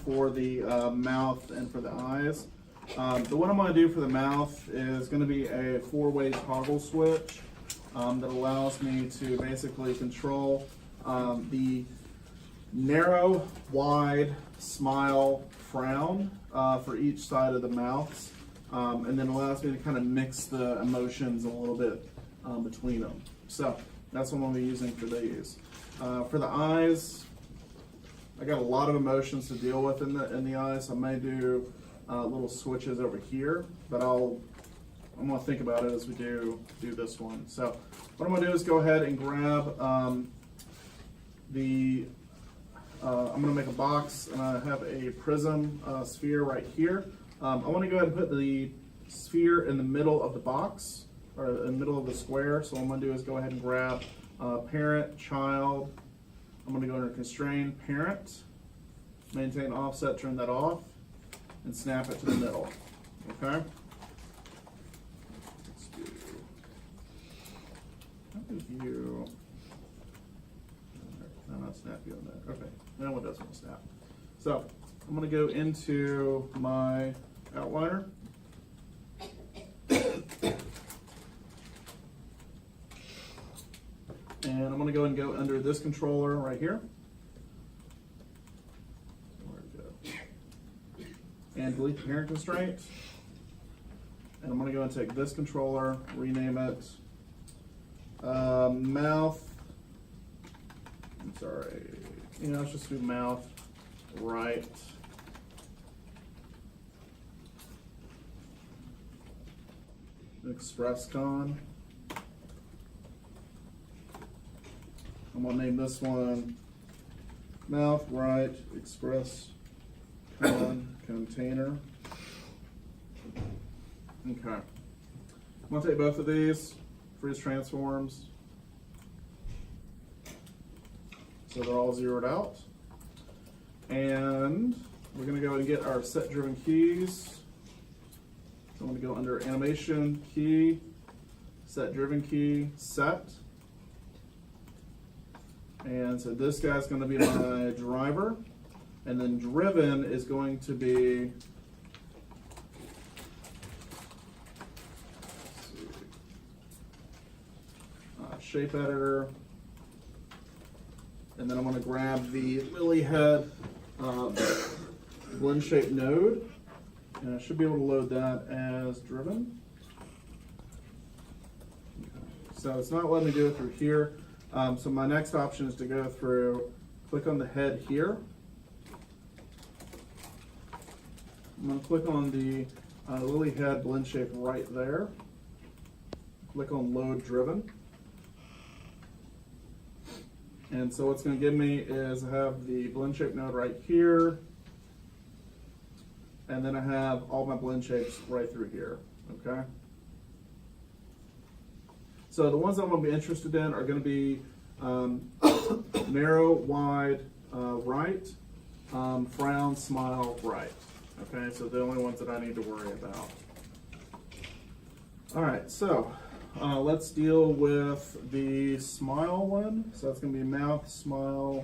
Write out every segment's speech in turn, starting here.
for the mouth and for the eyes. The one I'm going to do for the mouth is going to be a 4-way toggle switch that allows me to basically control the narrow, wide, smile, frown for each side of the mouth, and then allows me to kind of mix the emotions a little bit between them. So that's what I'm going to be using for these. For the eyes, I got a lot of emotions to deal with in the eyes. So I may do little switches over here, but I'm going to think about it as we do this one. So what I'm going to do is go ahead and grab I'm going to make a box, and I have a prism sphere right here. I want to go ahead and put the sphere in the middle of the box, or in the middle of the square. So what I'm going to do is go ahead and grab parent, child. I'm going to go under constrain, parent, maintain offset, turn that off, and snap it to the middle. Okay? Let's do, how do you, no, not snap you on that. Okay, that one doesn't want to snap. So I'm going to go into my outliner. And I'm going to go and go under this controller right here. Where'd it go? And delete the parent constraint. And I'm going to go and take this controller, rename it mouth. I'm sorry. Let's just do mouth right. ExpressCon. I'm going to name this one Mouth Right Express Container. Okay. I'm going to take both of these, freeze transforms, so they're all zeroed out. And we're going to go and get our set driven keys. So I'm going to go under animation key, set driven key, set. And so this guy's going to be my driver, and then driven is going to be, shape editor, and then I'm going to grab the lily head blend shape node, and I should be able to load that as driven. Okay. So it's not letting me do it through here. So my next option is to go through, click on the head here. I'm going to click on the lily head blend shape right there. Click on load driven. And so what's going to give me is I have the blend shape node right here. And then I have all my blend shapes right through here. Okay. So the ones I'm going to be interested in are going to be narrow, wide, right, frown, smile, right. Okay, so the only ones that I need to worry about. All right, so let's deal with the smile one. So that's going to be mouth, smile,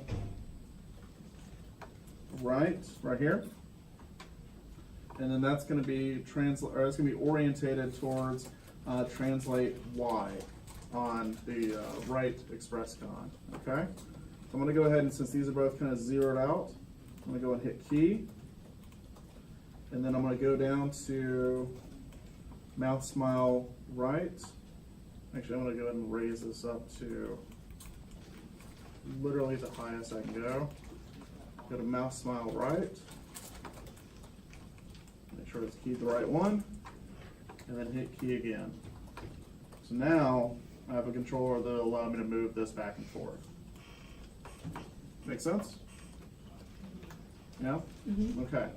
right here. And then that's going to be that's going to be orientated towards translate wide on the right ExpressCon. Okay, so I'm going to go ahead, and since these are both kind of zeroed out, I'm going to go and hit key, and then I'm going to go down to mouth, smile, right. Actually, I'm going to go ahead and raise this up to literally the highest I can go. Go to mouth, smile, right. Make sure it's keyed the right one, and then hit key again. So now I have a controller that will allow me to move this back and forth. Make sense? Yeah? Mm-hmm. Okay.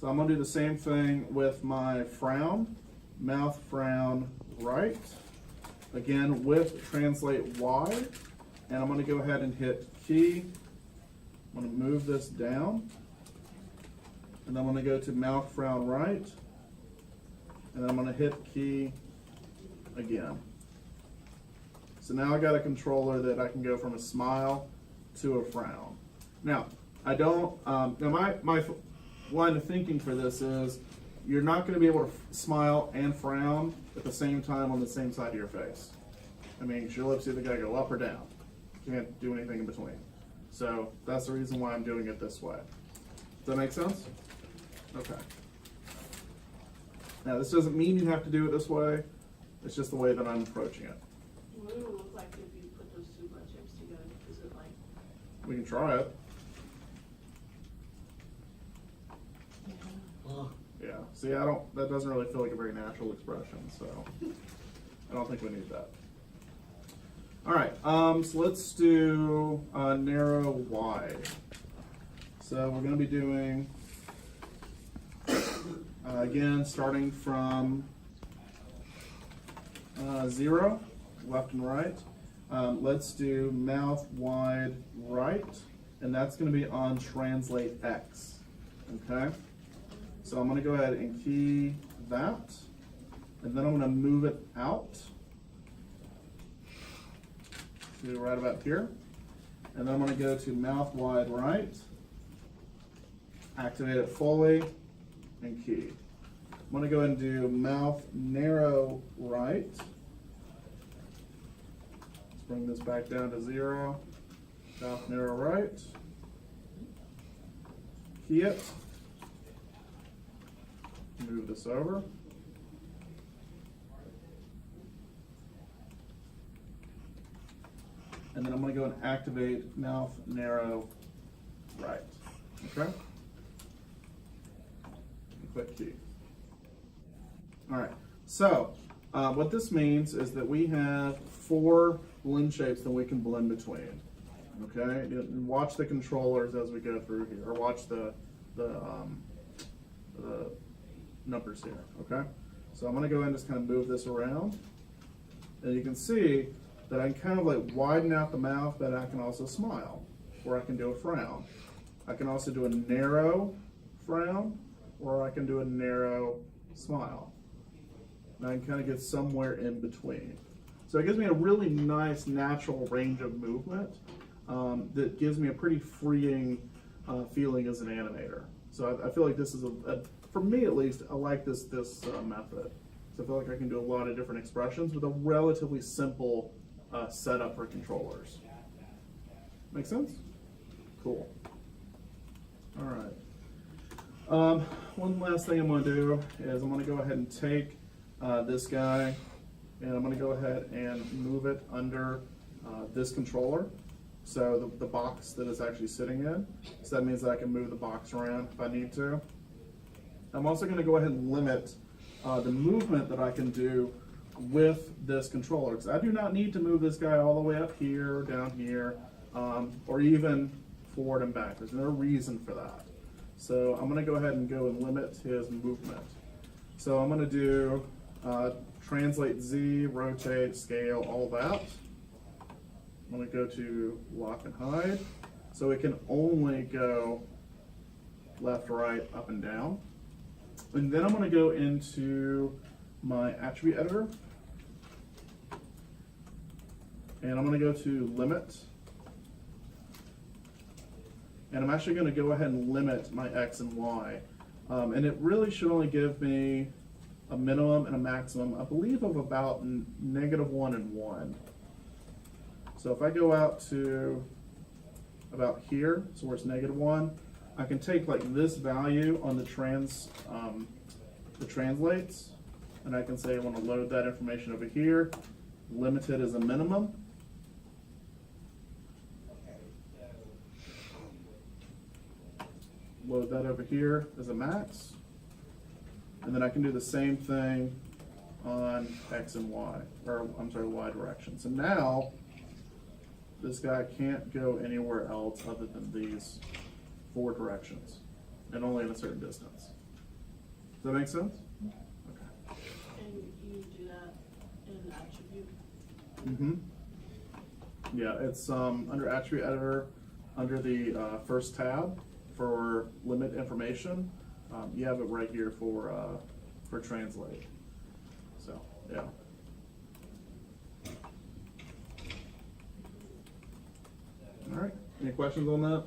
So I'm going to do the same thing with my frown, mouth, frown, right. Again, with translate wide. And I'm going to go ahead and hit key. I'm going to move this down. And I'm going to go to mouth, frown, right. And I'm going to hit key again. So now I got a controller that I can go from a smile to a frown. Now, I don't, now line of thinking for this is you're not going to be able to smile and frown at the same time on the same side of your face. I mean, your lips either got to go up or down. You can't do anything in between. So that's the reason why I'm doing it this way. Does that make sense? Okay. Now, this doesn't mean you have to do it this way. It's just the way that I'm approaching it. What would it look like if you put those two butt chips together? Is it like? We can try it. Yeah. See, that doesn't really feel like a very natural expression, so I don't think we need that. All right, so let's do narrow wide. So we're going to be doing, again, starting from 0, left and right. Let's do mouth wide right, and that's going to be on translate X. Okay? So I'm going to go ahead and key that, and then I'm going to move it out to right about here. And then I'm going to go to mouth wide right, activate it fully, and key. I'm going to go ahead and do mouth narrow right. Let's bring this back down to 0. Mouth narrow right. Key it. Move this over. And then I'm going to go and activate mouth narrow right. Okay? And click key. All right. So what this means is that we have 4 blend shapes that we can blend between. Okay? And watch the controllers as we go through here, or watch the numbers here. Okay? So I'm going to go ahead and just kind of move this around, and you can see that I can kind of like widen out the mouth, but I can also smile, or I can do a frown. I can also do a narrow frown, or I can do a narrow smile. And I can kind of get somewhere in between. So it gives me a really nice natural range of movement that gives me a pretty freeing feeling as an animator. So I feel like this is for me at least, I like this method. So I feel like I can do a lot of different expressions with a relatively simple setup for controllers. Make sense? Cool. All right. One last thing I'm going to do is I'm going to go ahead and take this guy, and I'm going to go ahead and move it under this controller. So the box that it's actually sitting in. So that means that I can move the box around if I need to. I'm also going to go ahead and limit the movement that I can do with this controller, because I do not need to move this guy all the way up here, down here, or even forward and back. There's no reason for that. So I'm going to go ahead and limit his movement. So I'm going to do translate Z, rotate, scale, all that. I'm going to go to lock and hide. So it can only go left, right, up, and down. And then I'm going to go into my attribute editor. And I'm going to go to limit. And I'm actually going to go ahead and limit my X and Y. And it really should only give me a minimum and a maximum, I believe, of about -1 and 1. So if I go out to about here, so where it's -1, I can take like this value on the translates, and I can say I want to load that information over here, limited as a minimum. Load that over here as a max. And then I can do the same thing on X and Y, or I'm sorry, Y direction. So now, this guy can't go anywhere else other than these 4 directions, and only in a certain distance. Does that make sense? Okay. And you do that in attribute? Mm-hmm. Yeah, it's under attribute editor, under the first tab for limit information. You have it right here for translate. So yeah. All right. Any questions on that?